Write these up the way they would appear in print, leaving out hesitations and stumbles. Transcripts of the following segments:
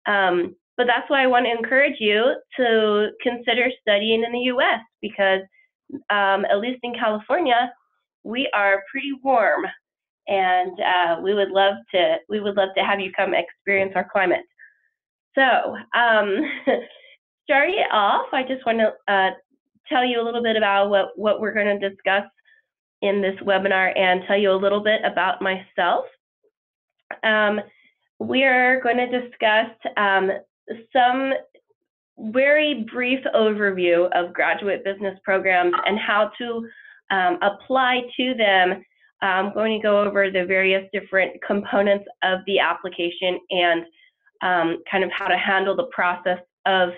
But that's why I want to encourage you to consider studying in the U.S. because at least in California, we are pretty warm, and we would love to have you come experience our climate. So, starting off, I just want to tell you a little bit about what we're going to discuss in this webinar and tell you a little bit about myself. We are going to discuss some very brief overview of graduate business programs and how to apply to them. I'm going to go over the various different components of the application and kind of how to handle the process of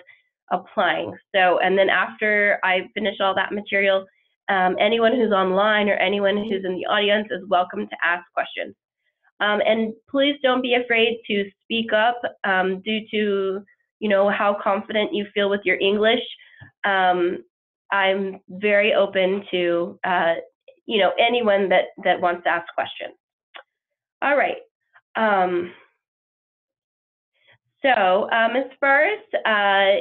applying. So, and then after I finish all that material, anyone who's online or anyone who's in the audience is welcome to ask questions. And please don't be afraid to speak up due to, how confident you feel with your English. I'm very open to, anyone that wants to ask questions. All right. So as far as,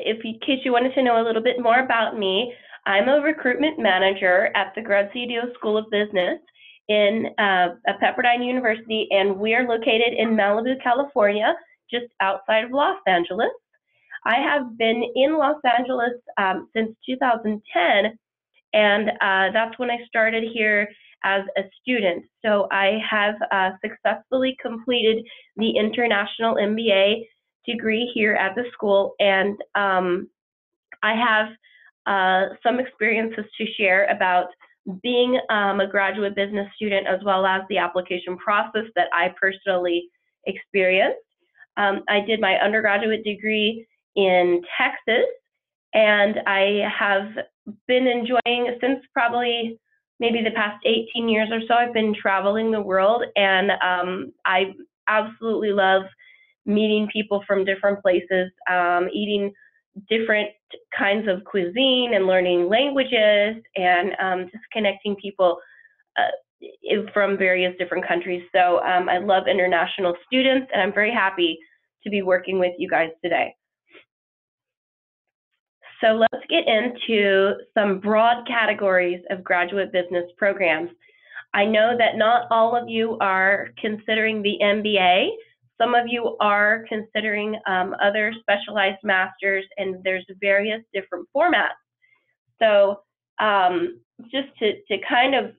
in case you wanted to know a little bit more about me, I'm a recruitment manager at the Graziadio School of Business in Pepperdine University, and we are located in Malibu, California, just outside of Los Angeles. I have been in Los Angeles since 2010, and that's when I started here as a student. So I have successfully completed the International MBA degree here at the school, and I have some experiences to share about being a graduate business student, as well as the application process that I personally experienced. I did my undergraduate degree in Texas, and I have been enjoying, since probably maybe the past 18 years or so, I've been traveling the world, and I absolutely love meeting people from different places, eating different kinds of cuisine and learning languages, and just connecting people from various different countries. So I love international students, and I'm very happy to be working with you guys today. So let's get into some broad categories of graduate business programs. I know that not all of you are considering the MBA. Some of you are considering other specialized masters, and there's various different formats. So just to kind of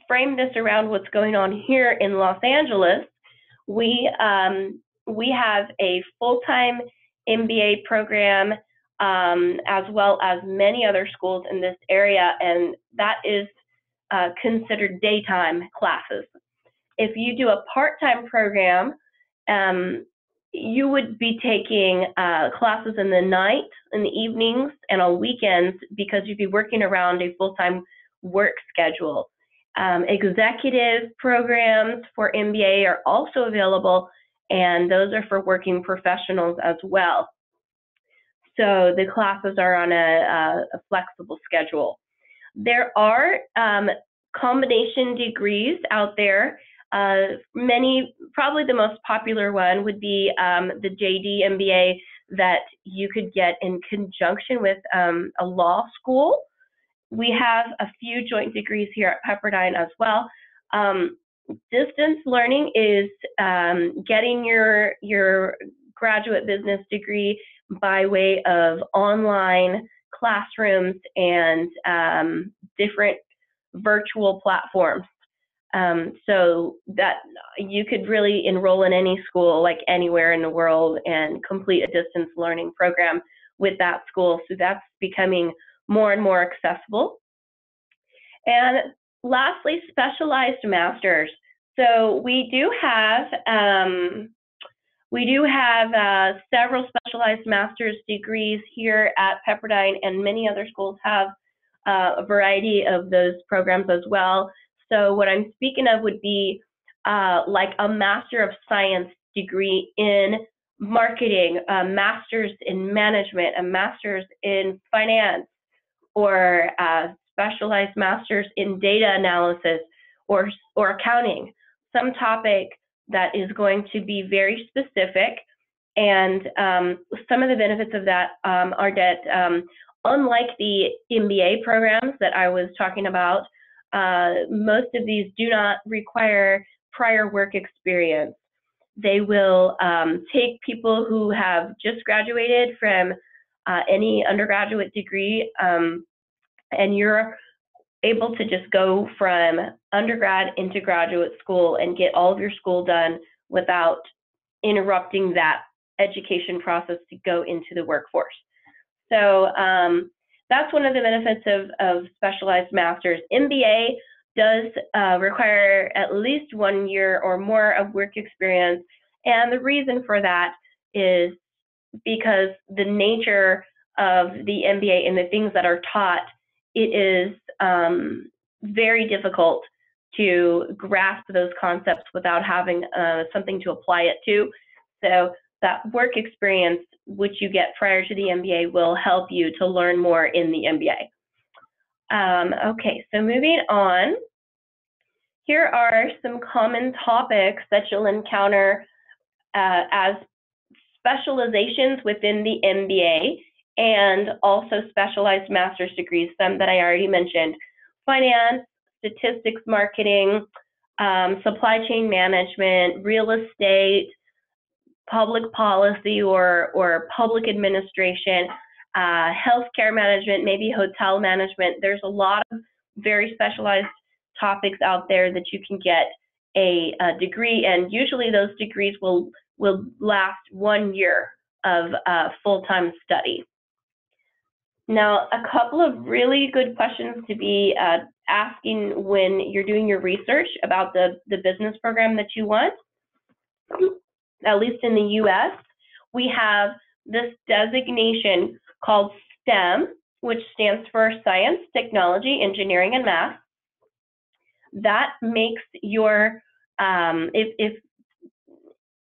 frame this around what's going on here in Los Angeles, we have a full-time MBA program, as well as many other schools in this area, and that is considered daytime classes. If you do a part-time program, you would be taking classes in the night, in the evenings, and on weekends, because you'd be working around a full-time work schedule. Executive programs for MBA are also available, and those are for working professionals as well. So the classes are on a flexible schedule. There are combination degrees out there. Probably the most popular one would be the JD MBA that you could get in conjunction with a law school. We have a few joint degrees here at Pepperdine as well. Distance learning is getting your graduate business degree by way of online classrooms and different virtual platforms. So that you could really enroll in any school, like anywhere in the world, and complete a distance learning program with that school. So that's becoming more and more accessible. And lastly, specialized masters. So we do have several specialized master's degrees here at Pepperdine, and many other schools have a variety of those programs as well. So what I'm speaking of would be like a Master of Science degree in marketing, a Master's in management, a Master's in finance, or a specialized Master's in data analysis or accounting, some topic that is going to be very specific And some of the benefits of that are that unlike the MBA programs that I was talking about, most of these do not require prior work experience. They will take people who have just graduated from any undergraduate degree, and you're able to just go from undergrad into graduate school and get all of your school done without interrupting that education process to go into the workforce. So that's one of the benefits of specialized masters. MBA does require at least 1 year or more of work experience, and the reason for that is because the nature of the MBA and the things that are taught, it is very difficult to grasp those concepts without having something to apply it to. So that work experience, which you get prior to the MBA, will help you to learn more in the MBA. Okay, so moving on. Here are some common topics that you'll encounter as specializations within the MBA and also specialized master's degrees, some that I already mentioned: finance, statistics, marketing, supply chain management, real estate, public policy or public administration, healthcare management, maybe hotel management. There's a lot of very specialized topics out there that you can get a degree, and usually those degrees will last 1 year of full-time study. Now, a couple of really good questions to be asking when you're doing your research about the business program that you want. At least in the US, we have this designation called STEM, which stands for Science, Technology, Engineering, and Math. That makes your, if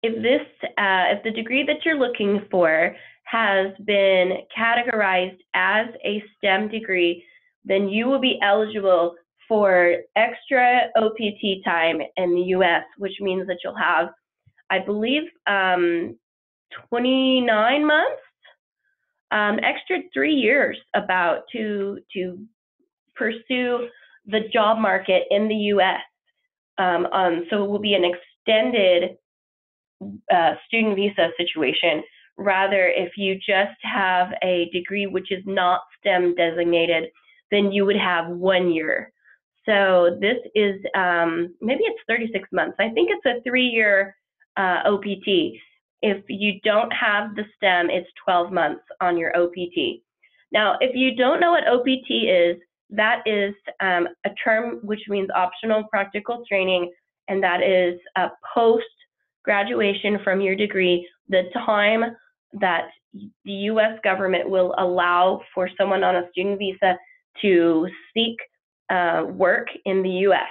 the degree that you're looking for has been categorized as a STEM degree, then you will be eligible for extra OPT time in the US, which means that you'll have, I believe, 29 months, extra 3 years about to pursue the job market in the US. So it will be an extended student visa situation. Rather, if you just have a degree which is not STEM designated, then you would have 1 year. So this is, maybe it's 36 months. I think it's a 3-year OPT. If you don't have the STEM, it's 12 months on your OPT. Now, if you don't know what OPT is, that is a term which means optional practical training, and that is post-graduation from your degree, the time that the U.S. government will allow for someone on a student visa to seek work in the U.S.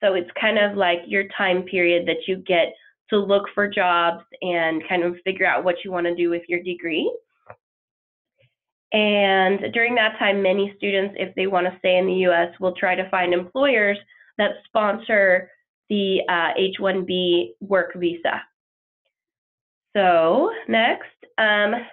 So it's kind of like your time period that you get to look for jobs and kind of figure out what you want to do with your degree. And during that time, many students, if they want to stay in the U.S., will try to find employers that sponsor the H-1B work visa. So next, I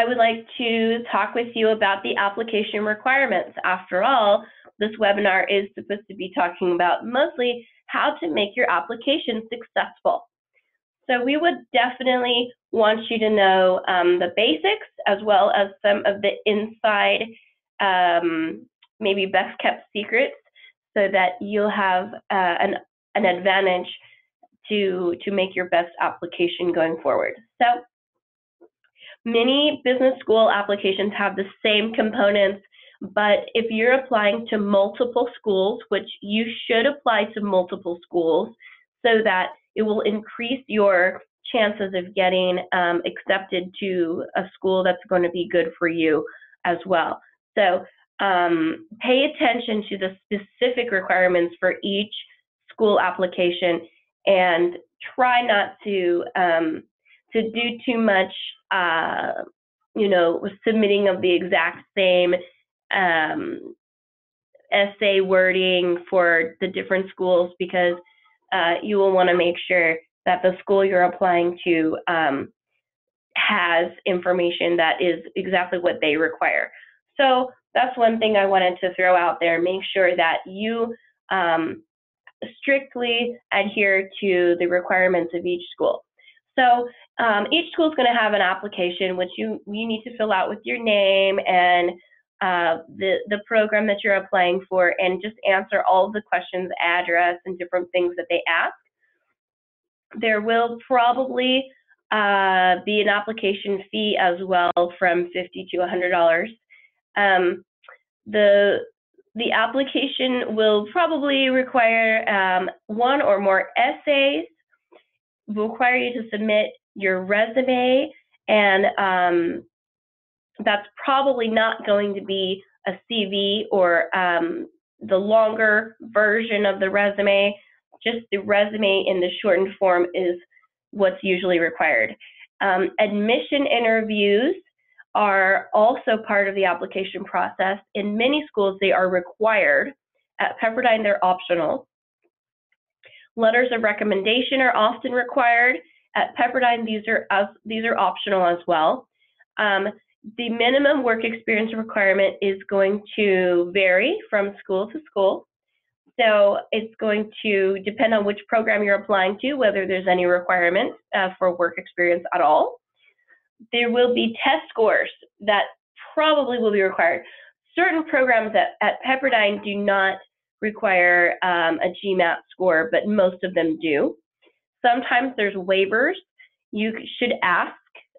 would like to talk with you about the application requirements. After all, this webinar is supposed to be talking about mostly how to make your application successful. So we would definitely want you to know the basics, as well as some of the inside, maybe best kept secrets, so that you'll have an advantage to make your best application going forward. So many business school applications have the same components, but if you're applying to multiple schools, which you should apply to multiple schools so that it will increase your chances of getting accepted to a school that's going to be good for you as well. So pay attention to the specific requirements for each school application, and try not to do too much, submitting of the exact same essay wording for the different schools, because you will want to make sure that the school you're applying to has information that is exactly what they require. So that's one thing I wanted to throw out there. Make sure that you strictly adhere to the requirements of each school. So each school is going to have an application which you need to fill out with your name and the program that you're applying for, and just answer all the questions, address, and different things that they ask. There will probably be an application fee as well, from $50 to $100. The application will probably require one or more essays, will require you to submit your resume, and that's probably not going to be a CV or the longer version of the resume. Just the resume in the shortened form is what's usually required. Admission interviews are also part of the application process. In many schools, they are required. At Pepperdine, they're optional. Letters of recommendation are often required. At Pepperdine, these are optional as well. The minimum work experience requirement is going to vary from school to school. So it's going to depend on which program you're applying to, whether there's any requirement for work experience at all. There will be test scores that probably will be required. Certain programs at Pepperdine do not require a GMAT score, but most of them do. Sometimes there's waivers. You should ask.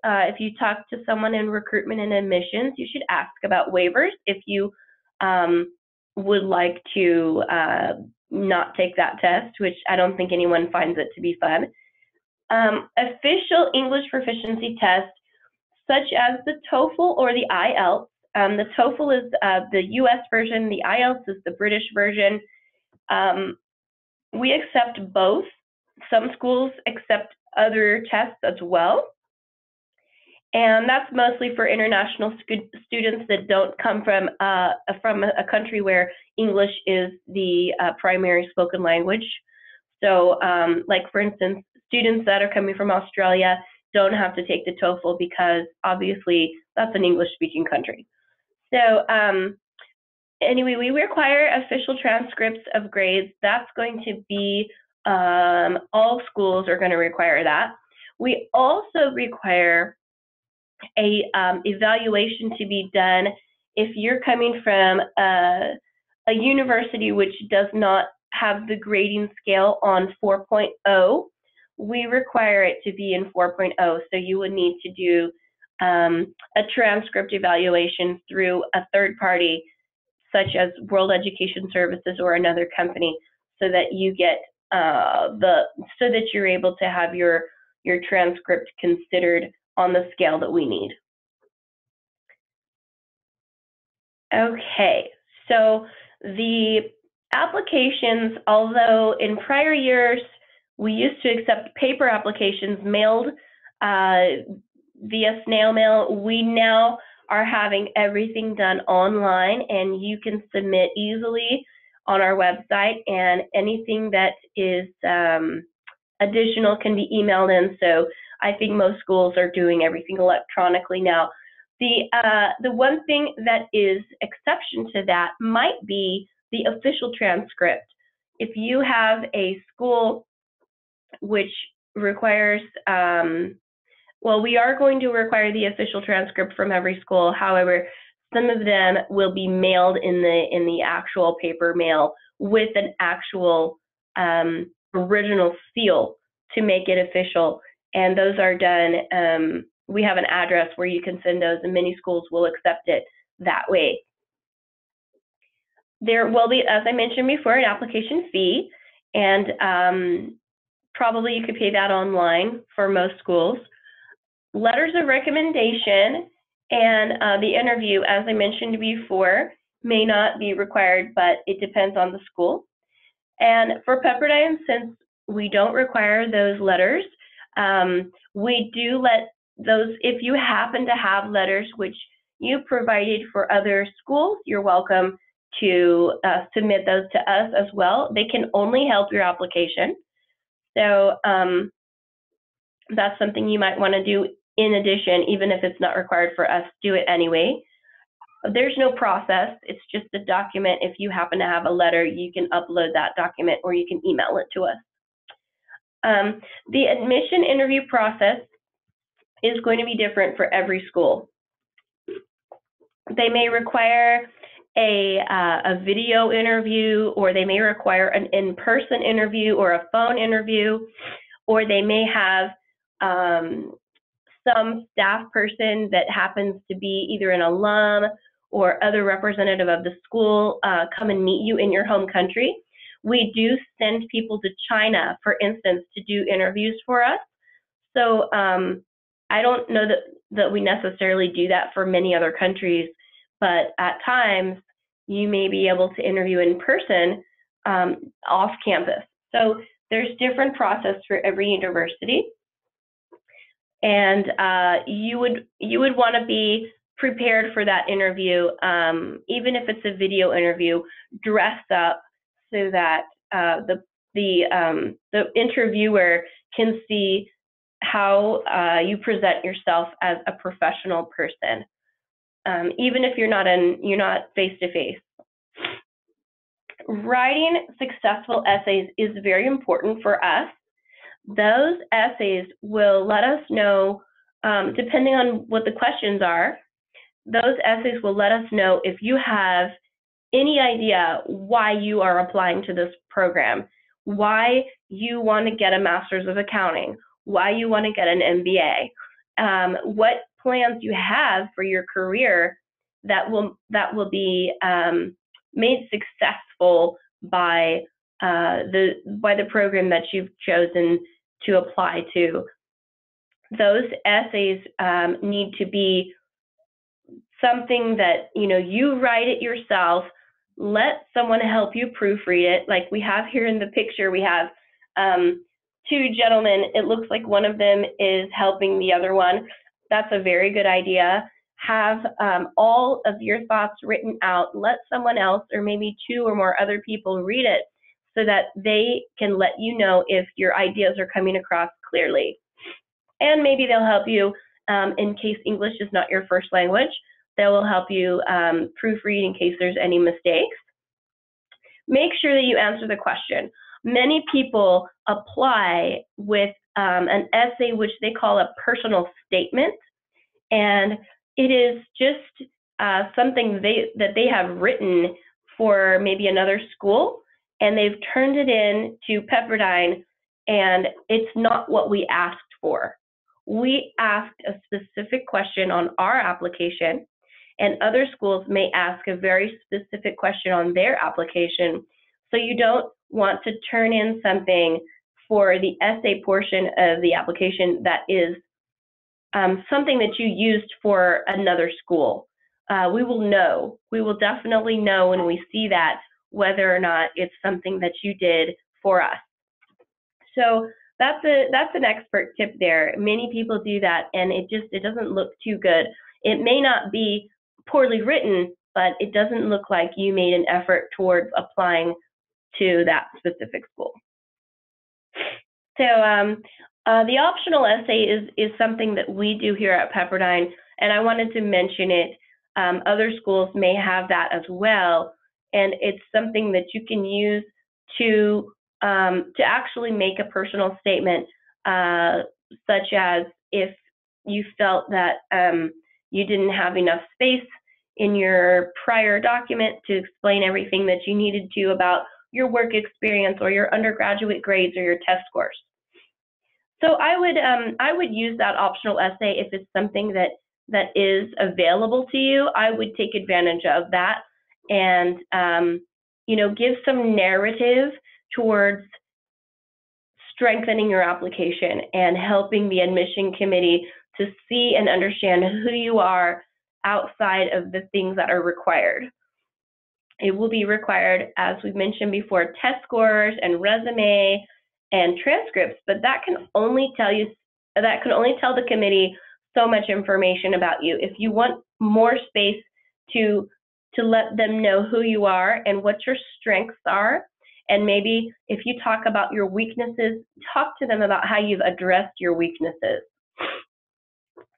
If you talk to someone in recruitment and admissions, you should ask about waivers if you would like to not take that test, which I don't think anyone finds it to be fun. Official English proficiency tests, such as the TOEFL or the IELTS. The TOEFL is the US version, the IELTS is the British version. We accept both. Some schools accept other tests as well. And that's mostly for international students that don't come from a country where English is the primary spoken language. So like, for instance, students that are coming from Australia don't have to take the TOEFL because obviously that's an English-speaking country. So anyway, we require official transcripts of grades. That's going to be, all schools are going to require that. We also require a evaluation to be done if you're coming from a university which does not have the grading scale on 4.0. We require it to be in 4.0, so you would need to do a transcript evaluation through a third party, such as World Education Services or another company, so that you get so that you're able to have your transcript considered on the scale that we need. Okay, so the applications, although in prior years we used to accept paper applications mailed via snail mail, we now are having everything done online, and you can submit easily on our website, and anything that is additional can be emailed in. So I think most schools are doing everything electronically now. The one thing that is exception to that might be the official transcript. If you have a school which requires, well, we are going to require the official transcript from every school. However, some of them will be mailed in the actual paper mail with an actual original seal to make it official. And those are done, we have an address where you can send those, and many schools will accept it that way. There will be, as I mentioned before, an application fee, and probably you could pay that online for most schools. Letters of recommendation and the interview, as I mentioned before, may not be required, but it depends on the school. And for Pepperdine, since we don't require those letters, we do let those, if you happen to have letters which you provided for other schools, you're welcome to submit those to us as well. They can only help your application. So That's something you might want to do in addition, even if it's not required for us, do it anyway. There's no process. It's just a document. If you happen to have a letter, you can upload that document or you can email it to us. The admission interview process is going to be different for every school. They may require a video interview, or they may require an in-person interview or a phone interview, or they may have some staff person that happens to be either an alum or other representative of the school come and meet you in your home country. We do send people to China, for instance, to do interviews for us. So I don't know that we necessarily do that for many other countries, but at times you may be able to interview in person off campus. So there's different process for every university. And you would want to be prepared for that interview, even if it's a video interview, dress up so that the interviewer can see how you present yourself as a professional person, even if you're not face to face. Writing successful essays is very important for us. Those essays will let us know, depending on what the questions are, those essays will let us know if you have any idea why you are applying to this program, why you want to get a master's of accounting, why you want to get an MBA, what plans you have for your career that will be made successful by the program that you've chosen to apply to. Those essays need to be something that you write it yourself. Let someone help you proofread it. Like we have here in the picture, we have two gentlemen. It looks like one of them is helping the other one. That's a very good idea. Have all of your thoughts written out. Let someone else, or maybe two or more other people, read it so that they can let you know if your ideas are coming across clearly. And maybe they'll help you in case English is not your first language. They will help you proofread in case there's any mistakes. Make sure that you answer the question. Many people apply with an essay which they call a personal statement, and it is just something that they have written for maybe another school, and they've turned it in to Pepperdine, and it's not what we asked for. We asked a specific question on our application, and other schools may ask a very specific question on their application. So you don't want to turn in something for the essay portion of the application that is something that you used for another school. We will know. We will definitely know when we see that whether or not it's something that you did for us. So that's an expert tip there. Many people do that, and it doesn't look too good. It may not be poorly written, but it doesn't look like you made an effort towards applying to that specific school. So the optional essay is something that we do here at Pepperdine, and I wanted to mention it. Other schools may have that as well, and it's something that you can use to actually make a personal statement, such as if you felt that you didn't have enough space in your prior document to explain everything that you needed to about your work experience or your undergraduate grades or your test scores. So I would use that optional essay if it's something that is available to you. I would take advantage of that and give some narrative towards strengthening your application and helping the admission committee to see and understand who you are outside of the things that are required. It will be required, as we mentioned before, test scores and resume and transcripts, but that can only tell the committee so much information about you. If you want more space to let them know who you are and what your strengths are And maybe if you talk about your weaknesses, talk to them about how you've addressed your weaknesses.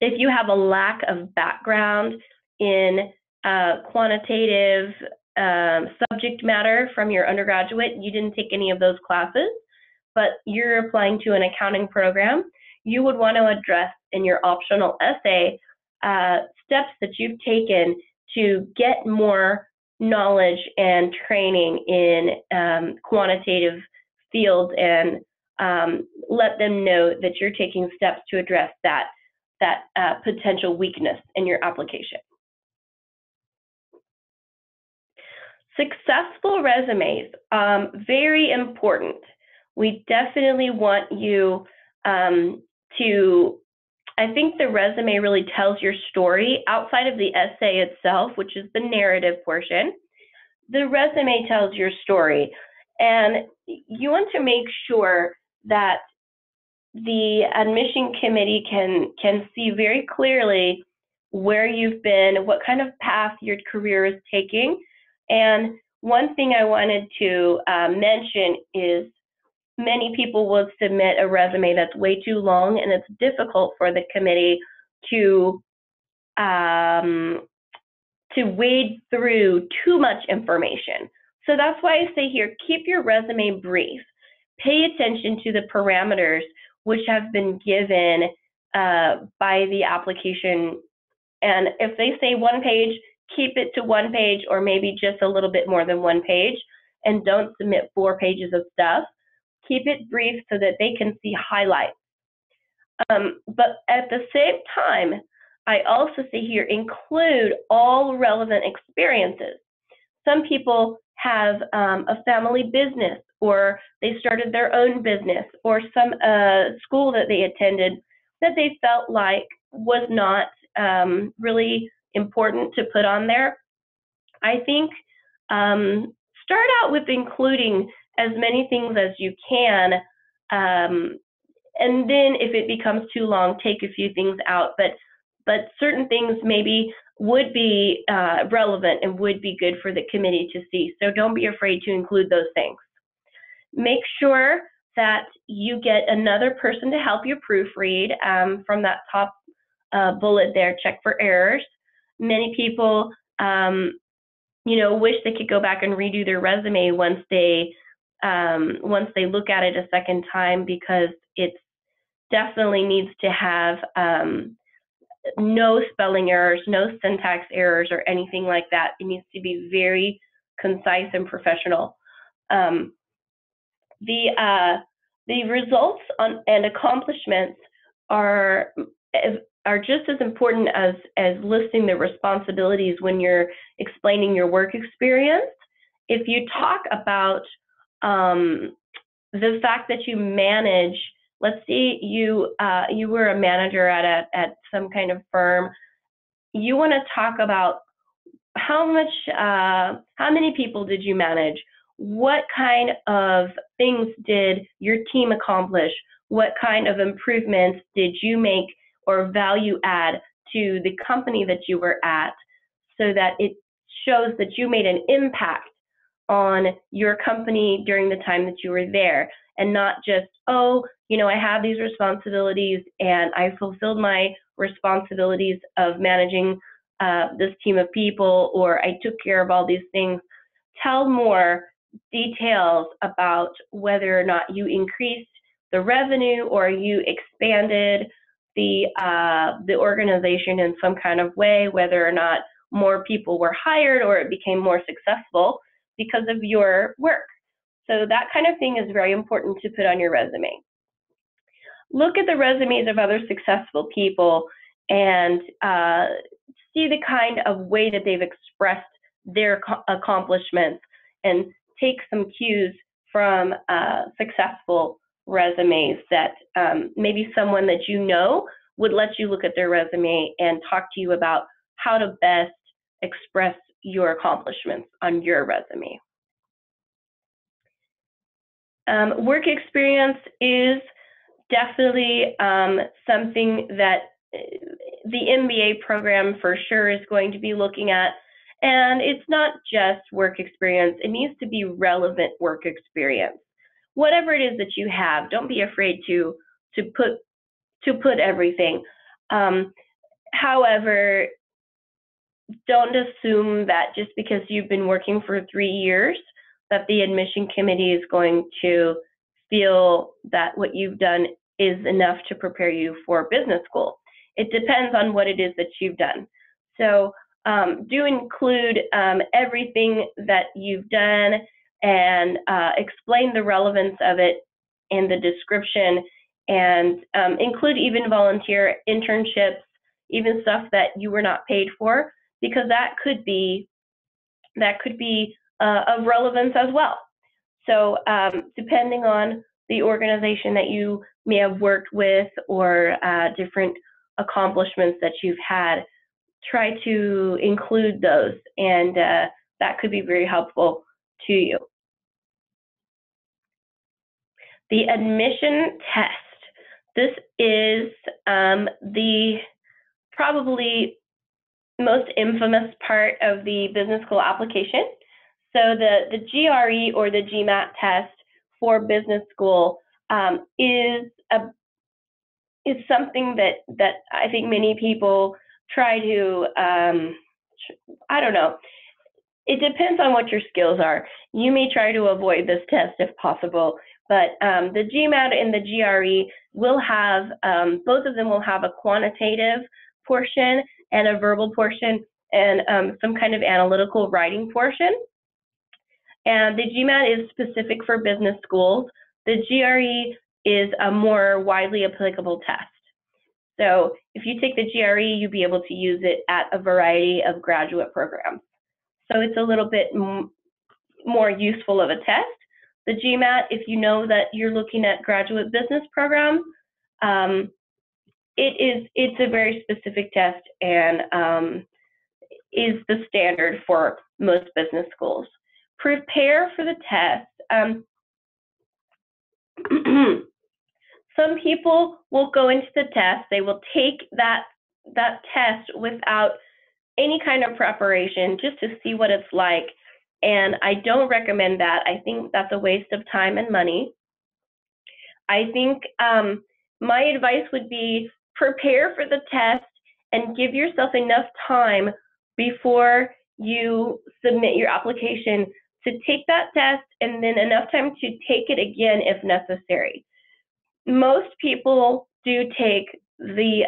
If you have a lack of background in quantitative subject matter from your undergraduate, you didn't take any of those classes, but you're applying to an accounting program, you would want to address in your optional essay steps that you've taken to get more knowledge and training in quantitative fields, and let them know that you're taking steps to address that potential weakness in your application. Successful resumes, very important. We definitely want you to, I think the resume really tells your story outside of the essay itself, which is the narrative portion. The resume tells your story, and you want to make sure that the admission committee can see very clearly where you've been, what kind of path your career is taking. And one thing I wanted to mention is many people will submit a resume that's way too long, and it's difficult for the committee to wade through too much information. So that's why I say here, keep your resume brief. Pay attention to the parameters which have been given by the application. And if they say 1 page, keep it to 1 page, or maybe just a little bit more than 1 page, and don't submit 4 pages of stuff. Keep it brief so that they can see highlights. But at the same time, I also say here, include all relevant experiences. Some people have a family business, or they started their own business, or some school that they attended that they felt like was not really important to put on there. I think start out with including as many things as you can, and then if it becomes too long, take a few things out. But certain things maybe would be relevant and would be good for the committee to see. So don't be afraid to include those things. Make sure that you get another person to help you proofread from that top bullet there, check for errors. Many people, wish they could go back and redo their resume once they look at it a second time, because it definitely needs to have no spelling errors, no syntax errors, or anything like that. It needs to be very concise and professional. The results and accomplishments are just as important as listing the responsibilities when you're explaining your work experience. If you talk about the fact that you manage, let's say you were a manager at some kind of firm, you want to talk about how many people did you manage? What kind of things did your team accomplish? What kind of improvements did you make or value add to the company that you were at, so that it shows that you made an impact on your company during the time that you were there, and not just, oh, I have these responsibilities and I fulfilled my responsibilities of managing this team of people, or I took care of all these things. Tell more details about whether or not you increased the revenue or you expanded the organization in some kind of way, whether or not more people were hired or it became more successful because of your work. So that kind of thing is very important to put on your resume. Look at the resumes of other successful people and see the kind of way that they've expressed their accomplishments, and take some cues from successful resumes that maybe someone that would let you look at their resume and talk to you about how to best express your accomplishments on your resume. Work experience is definitely something that the MBA program for sure is going to be looking at, And it's not just work experience. It needs to be relevant work experience. Whatever it is that you have, don't be afraid to put everything. However, don't assume that just because you've been working for 3 years that the admission committee is going to feel that what you've done is enough to prepare you for business school. It depends on what it is that you've done. So do include everything that you've done and explain the relevance of it in the description, and include even volunteer internships, even stuff that you were not paid for, because that could be of relevance as well. So depending on the organization that you may have worked with or different accomplishments that you've had, try to include those, and that could be very helpful to you. The admission test. This is the probably most infamous part of the business school application. So the GRE or the GMAT test for business school is something that I think many people try to, I don't know. It depends on what your skills are. You may try to avoid this test if possible, but the GMAT and the GRE will have, both of them will have a quantitative portion and a verbal portion, and some kind of analytical writing portion. And the GMAT is specific for business schools. The GRE is a more widely applicable test. So if you take the GRE, you'll be able to use it at a variety of graduate programs. So it's a little bit more useful of a test. The GMAT, if you know that you're looking at graduate business programs, it's a very specific test and is the standard for most business schools. Prepare for the test. Some people will go into the test, they will take that test without any kind of preparation just to see what it's like. And I don't recommend that. I think that's a waste of time and money. I think my advice would be prepare for the test and give yourself enough time before you submit your application to take that test, and then enough time to take it again if necessary. Most people do take the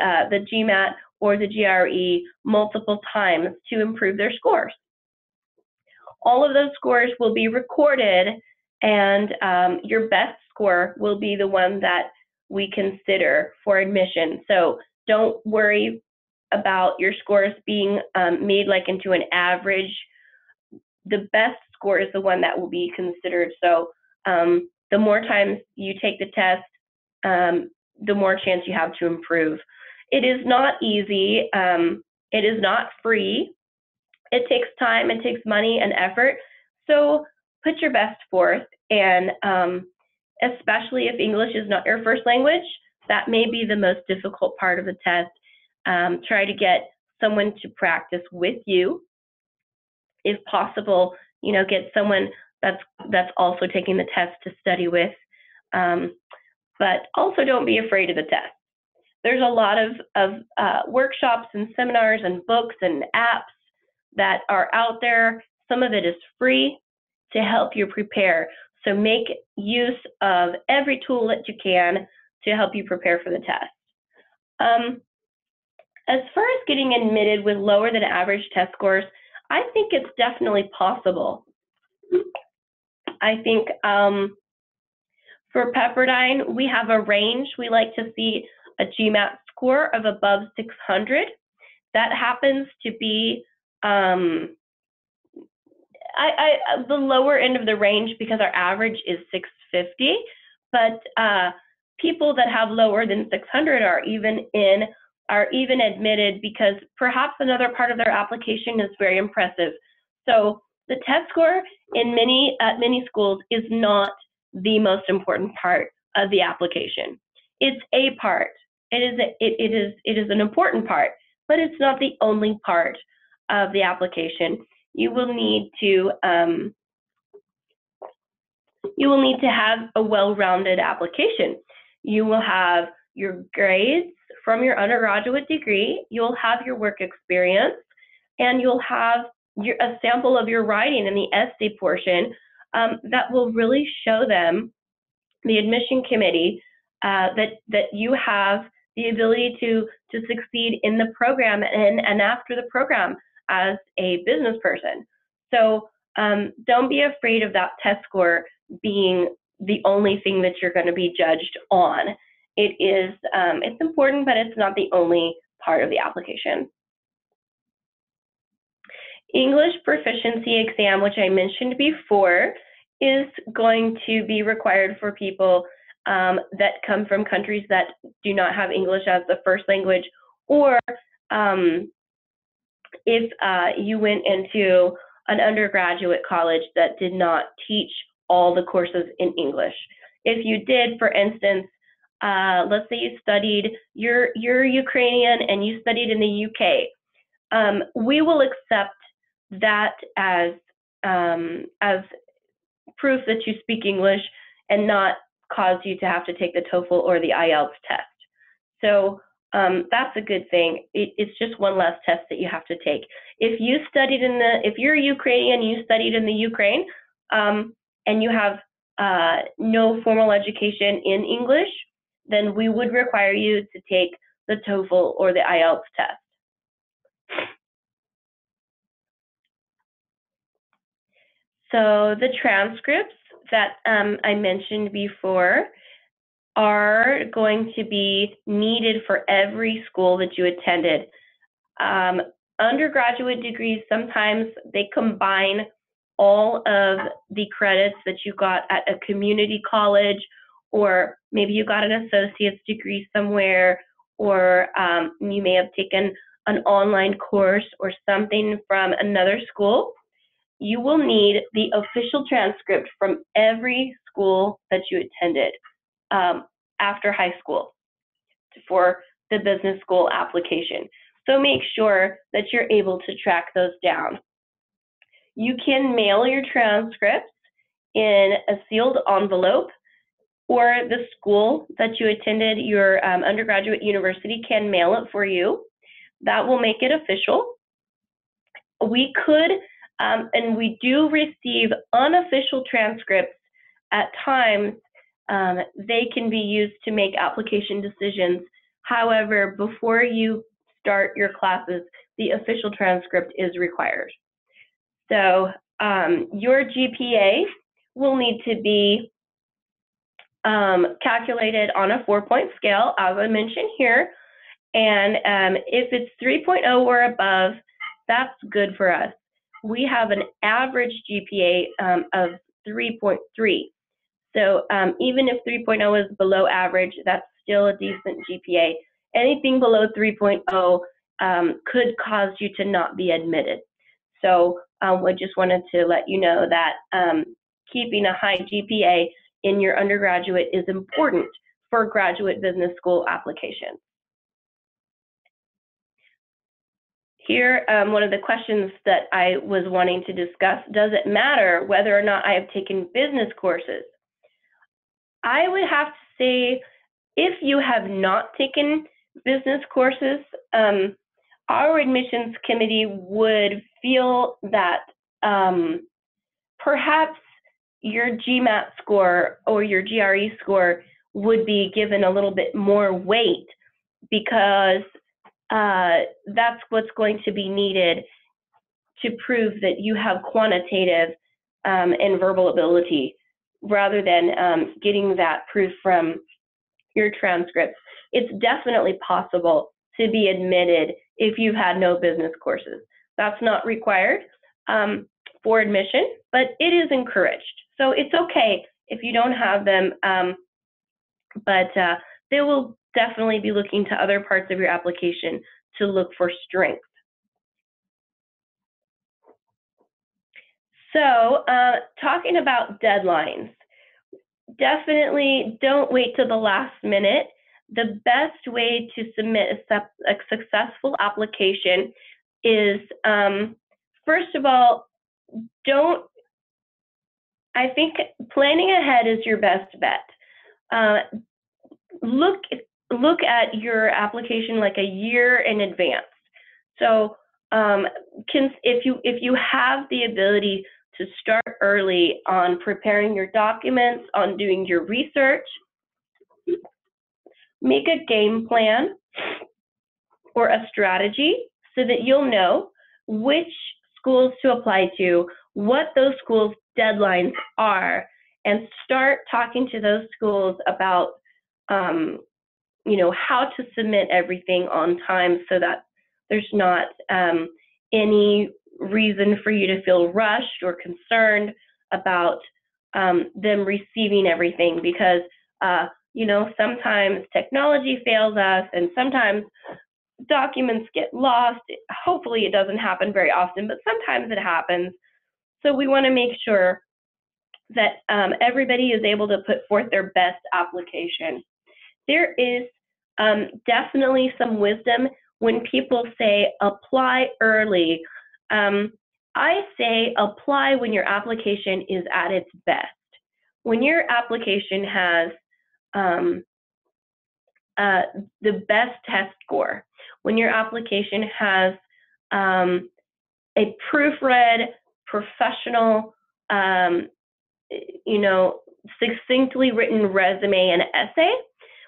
GMAT or the GRE multiple times to improve their scores. All of those scores will be recorded, and your best score will be the one that we consider for admission. So don't worry about your scores being made like into an average. The best score is the one that will be considered. So the more times you take the test, the more chance you have to improve. It is not easy. It is not free. It takes time, it takes money and effort. So put your best forth, and especially if English is not your first language, that may be the most difficult part of the test. Try to get someone to practice with you. If possible, get someone that's also taking the test to study with. But also don't be afraid of the test. There's a lot of workshops and seminars and books and apps that are out there. Some of it is free to help you prepare. So make use of every tool that you can to help you prepare for the test. As far as getting admitted with lower than average test scores, I think it's definitely possible. I think for Pepperdine, we have a range. We like to see a GMAT score of above 600. That happens to be the lower end of the range because our average is 650. But people that have lower than 600 are even admitted because perhaps another part of their application is very impressive. So the test score at many schools is not the most important part of the application. It's a part. It is an important part, but it's not the only part of the application. you will need to have a well-rounded application. You will have your grades from your undergraduate degree, you'll have your work experience, and you'll have a sample of your writing in the essay portion that will really show them, the admission committee, that you have the ability to succeed in the program and after the program as a business person. So don't be afraid of that test score being the only thing that you're going to be judged on. It is, it's important, but it's not the only part of the application. English proficiency exam, which I mentioned before, is going to be required for people that come from countries that do not have English as the first language, or if you went into an undergraduate college that did not teach all the courses in English. If you did, for instance, let's say you studied, you're Ukrainian and you studied in the UK, we will accept that as proof that you speak English and not cause you to have to take the TOEFL or the IELTS test. So that's a good thing. It's just one less test that you have to take. If you studied if you're Ukrainian, you studied in the Ukraine, and you have no formal education in English, then we would require you to take the TOEFL or the IELTS test. So the transcripts that I mentioned before are going to be needed for every school that you attended. Undergraduate degrees, sometimes they combine all of the credits that you got at a community college, or maybe you got an associate's degree somewhere, or you may have taken an online course or something from another school. You will need the official transcript from every school that you attended after high school for the business school application. So make sure that you're able to track those down. You can mail your transcripts in a sealed envelope, or the school that you attended, your undergraduate university, can mail it for you. That will make it official. We could, and we do receive unofficial transcripts at times. They can be used to make application decisions. However, before you start your classes, the official transcript is required. So your GPA will need to be calculated on a 4-point scale, as I mentioned here. And if it's 3.0 or above, that's good for us. We have an average GPA of 3.3. So even if 3.0 is below average, that's still a decent GPA. Anything below 3.0 could cause you to not be admitted. So I just wanted to let you know that keeping a high GPA in your undergraduate is important for graduate business school applications. Here, one of the questions that I was wanting to discuss, does it matter whether or not I have taken business courses? I would have to say, if you have not taken business courses, our admissions committee would feel that perhaps your GMAT score or your GRE score would be given a little bit more weight, because that's what's going to be needed to prove that you have quantitative and verbal ability, rather than getting that proof from your transcripts. It's definitely possible to be admitted if you've had no business courses. That's not required for admission, but it is encouraged. So it's okay if you don't have them, but they will definitely be looking to other parts of your application to look for strength. So talking about deadlines, definitely don't wait till the last minute. The best way to submit a successful application is first of all, I think planning ahead is your best bet. Look at your application like a year in advance. So if you have the ability to start early on preparing your documents, on doing your research, make a game plan or a strategy so that you'll know which schools to apply to, what those schools' deadlines are, and start talking to those schools about how to submit everything on time so that there's not any reason for you to feel rushed or concerned about them receiving everything, because sometimes technology fails us and sometimes documents get lost. Hopefully it doesn't happen very often, but sometimes it happens. So we want to make sure that everybody is able to put forth their best application. There is definitely some wisdom when people say apply early. I say apply when your application is at its best. When your application has the best test score, when your application has a proofread, professional, succinctly written resume and essay,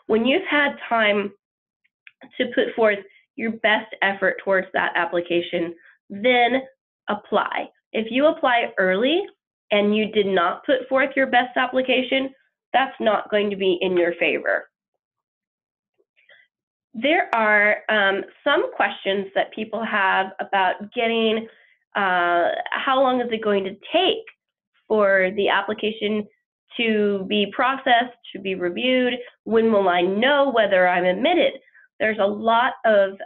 when you've had time to put forth your best effort towards that application, then apply. If you apply early and you did not put forth your best application, that's not going to be in your favor. There are some questions that people have about getting, how long is it going to take for the application to be processed, to be reviewed? When will I know whether I'm admitted? There's a lot of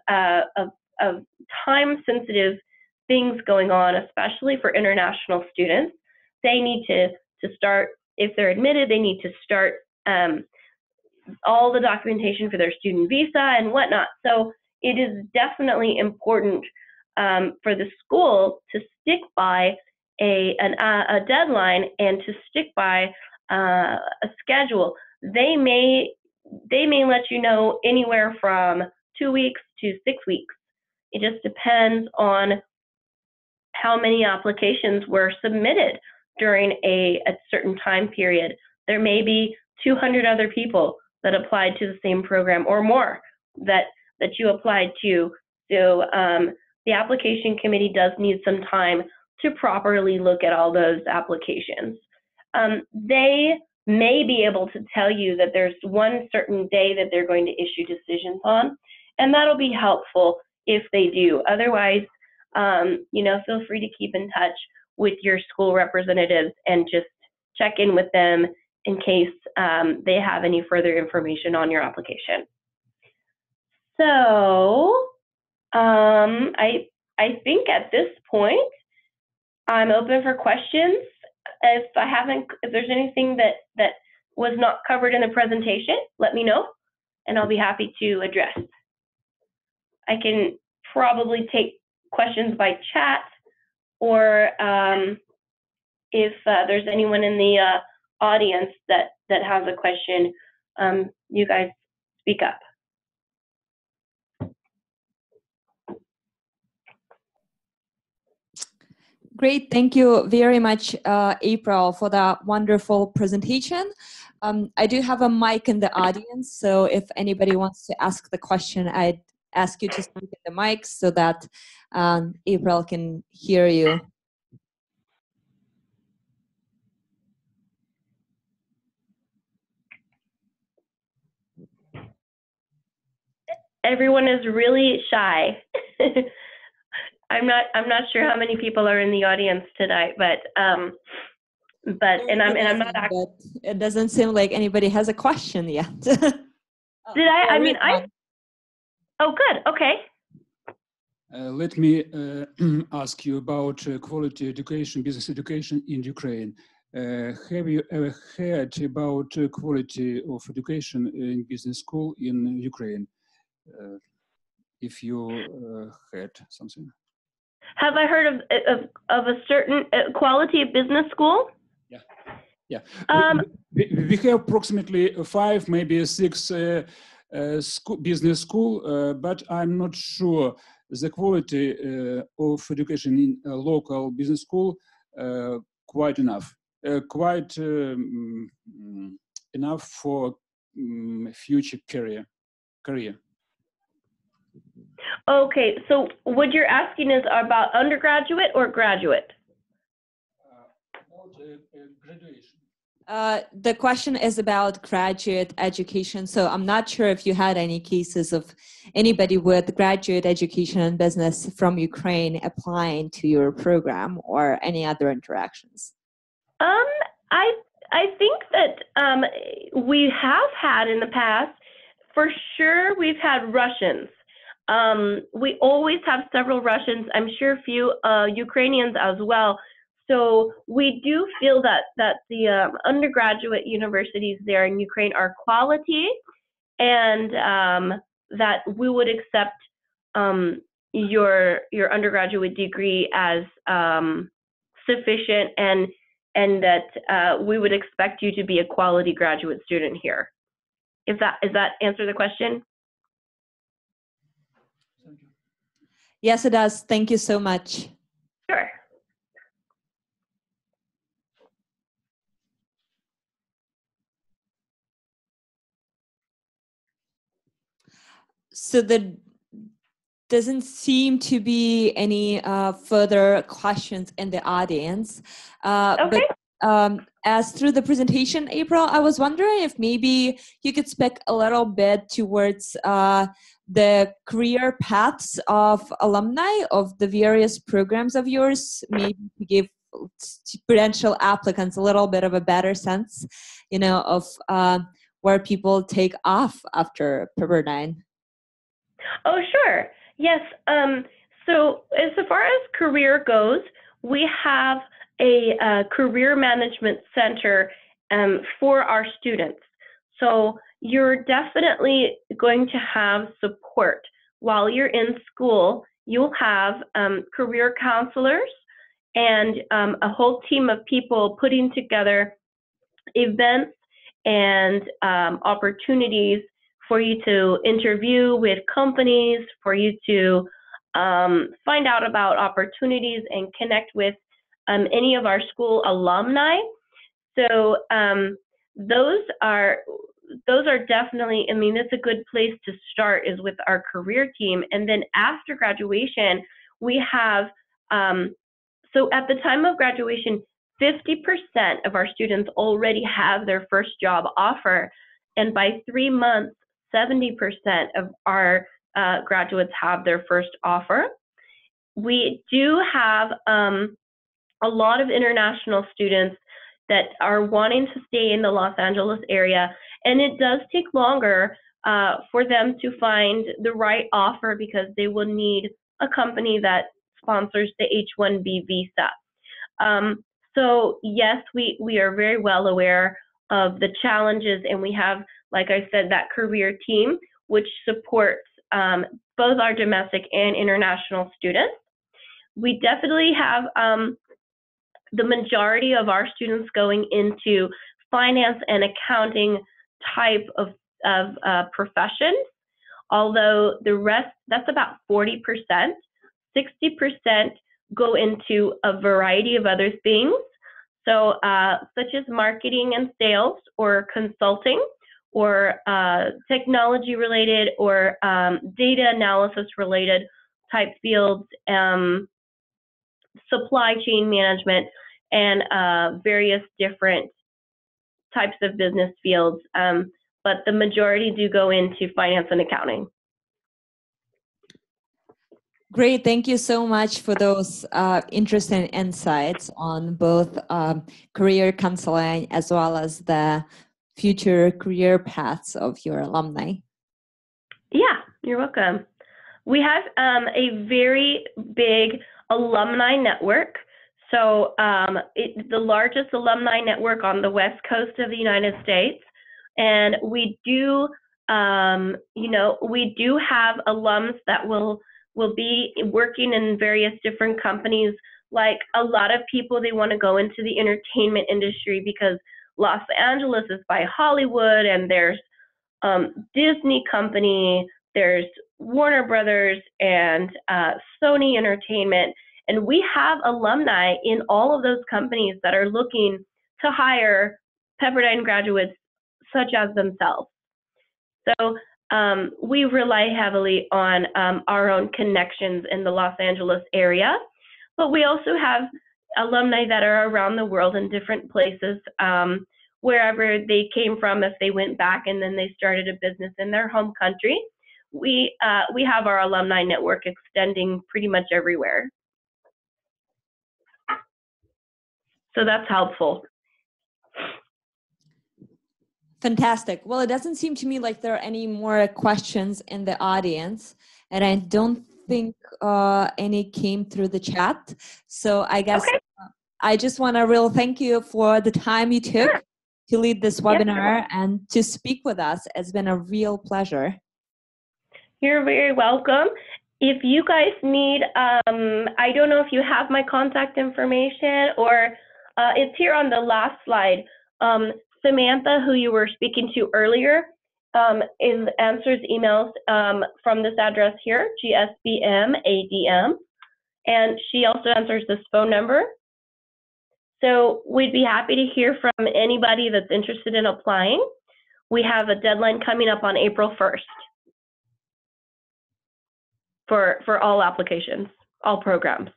time-sensitive things going on, especially for international students. They need to start, if they're admitted, they need to start all the documentation for their student visa and whatnot. So it is definitely important for the school to stick by a deadline and to stick by a schedule. They may let you know anywhere from 2 weeks to 6 weeks. It just depends on how many applications were submitted during a certain time period. There may be 200 other people that applied to the same program or more that you applied to. So the application committee does need some time to properly look at all those applications. They may be able to tell you that there's one certain day that they're going to issue decisions on, and that'll be helpful if they do. Otherwise, feel free to keep in touch with your school representatives and just check in with them in case they have any further information on your application. So I think at this point, I'm open for questions. If there's anything that was not covered in the presentation, let me know, and I'll be happy to address. I can probably take questions by chat, or if there's anyone in the audience that has a question, you guys speak up. Great, thank you very much, April, for that wonderful presentation. I do have a mic in the audience, so if anybody wants to ask the question, I'd ask you to speak in the mic so that April can hear you. Everyone is really shy. I'm not sure how many people are in the audience tonight, but I'm not. But it doesn't seem like anybody has a question yet. Did I? I mean, Oh, good. Okay. Let me ask you about quality education, business education in Ukraine. Have you ever heard about quality of education in business school in Ukraine? If you heard something. Have I heard of a certain quality of business school? Yeah, yeah. We have approximately 5, maybe 6 business school, but I'm not sure the quality of education in a local business school quite enough, enough for future career. Okay, so what you're asking is about undergraduate or graduate? About graduation. The question is about graduate education. So I'm not sure if you had any cases of anybody with graduate education in business from Ukraine applying to your program or any other interactions. I think that we have had in the past, for sure, we've had Russians. We always have several Russians. I'm sure a few Ukrainians as well. So we do feel that the undergraduate universities there in Ukraine are quality, and that we would accept your undergraduate degree as sufficient, and that we would expect you to be a quality graduate student here. Does that answer the question? Yes, it does. Thank you so much. Sure. So there doesn't seem to be any further questions in the audience. Okay. But as through the presentation, April, I was wondering if maybe you could speak a little bit towards the career paths of alumni of the various programs of yours, maybe to give potential applicants a little bit of a better sense, of where people take off after Pepperdine. Oh, sure. Yes. So as far as career goes, we have a career management center for our students. So you're definitely going to have support while you're in school. You'll have career counselors and a whole team of people putting together events and opportunities for you to interview with companies, for you to find out about opportunities and connect with any of our school alumni. So those are definitely, I mean, it's a good place to start is with our career team. And then after graduation, we have, so at the time of graduation, 50% of our students already have their first job offer. And by 3 months, 70% of our graduates have their first offer. We do have a lot of international students that are wanting to stay in the Los Angeles area, and it does take longer for them to find the right offer because they will need a company that sponsors the H-1B visa. So yes, we are very well aware of the challenges, and we have, like I said, that career team which supports both our domestic and international students. We definitely have the majority of our students going into finance and accounting type of professions, although the rest, that's about 40%. 60% go into a variety of other things, so such as marketing and sales, or consulting, or technology related, or data analysis related type fields, supply chain management, and various different types of business fields. But the majority do go into finance and accounting. Great, thank you so much for those interesting insights on both career counseling as well as the future career paths of your alumni. Yeah, you're welcome. We have a very big alumni network. So the largest alumni network on the West Coast of the United States. And we do, we do have alums that will will be working in various different companies. Like a lot of people, they want to go into the entertainment industry because Los Angeles is by Hollywood, and there's Disney company, there's Warner Brothers, and Sony Entertainment. And we have alumni in all of those companies that are looking to hire Pepperdine graduates such as themselves. So we rely heavily on our own connections in the Los Angeles area, but we also have alumni that are around the world in different places, wherever they came from. If they went back and then they started a business in their home country, we have our alumni network extending pretty much everywhere. So that's helpful. Fantastic. Well, it doesn't seem to me like there are any more questions in the audience, and I don't think any came through the chat. So I guess I just want to real thank you for the time you took to lead this webinar and to speak with us. It's been a real pleasure. You're very welcome. If you guys need, I don't know if you have my contact information, or it's here on the last slide. Samantha, who you were speaking to earlier, answers emails from this address here, GSBMADM, and she also answers this phone number. So we'd be happy to hear from anybody that's interested in applying. We have a deadline coming up on April 1st for all applications, all programs.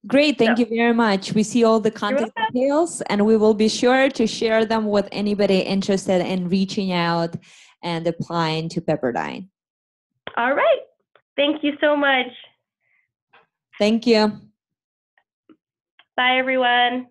Great, thank you very much. We see all the contact details, and we will be sure to share them with anybody interested in reaching out and applying to Pepperdine. All right, thank you so much. Thank you. Bye, everyone.